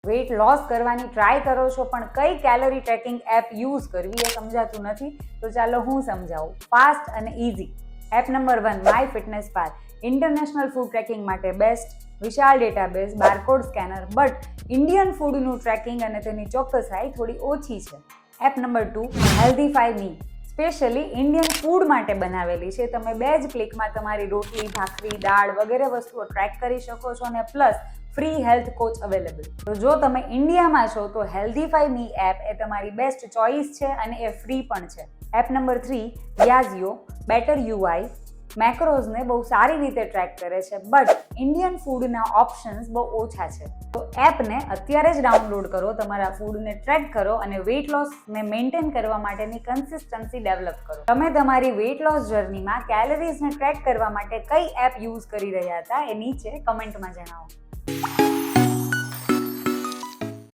Weight loss કરવાની try કરો છો પણ કઈ કેલરી ટ્રેકિંગ એપ યુઝ કરવી એ સમજાતું નથી, તો ચાલો હું સમજાવું. ફાસ્ટ અને easy app number 1, My Fitness Pal. International food tracking માટે બેસ્ટ, વિશાળ database, barcode scanner, but Indian ફૂડનું ટ્રેકિંગ અને તેની ચોકસાઈ થોડી ઓછી છે. App number 2, HealthifyMe. Specially Indian food માટે બનાવેલી છે. તમે 2 જ ક્લિકમાં તમારી રોટલી, ભાખરી, દાળ વગેરે વસ્તુઓ ટ્રેક કરી શકો છો અને plus free health coach available. તો જો તમે ઇન્ડિયામાં છો તો હેલ્ધીફાઈ મી એપ એ તમારી બેસ્ટ ચોઇસ છે અને એ ફ્રી પણ છે. App number 3, Yazio. Better UI. મેક્રોઝને બહુ સારી રીતે ટ્રેક કરે છે, બટ ઇન્ડિયન ફૂડના ઓપ્શન્સ બહુ ઓછા છે. તો એપને અત્યારે જ ડાઉનલોડ કરો, તમારા ફૂડને ટ્રેક કરો અને વેઇટ લોસને મેન્ટેન કરવા માટેની કન્સિસ્ટન્સી ડેવલપ કરો. તમે તમારી વેઇટ લોસ જર્નીમાં કેલરીઝને ટ્રેક કરવા માટે કઈ એપ યુઝ કરી રહ્યા હતા એ નીચે કમેન્ટમાં જણાવો.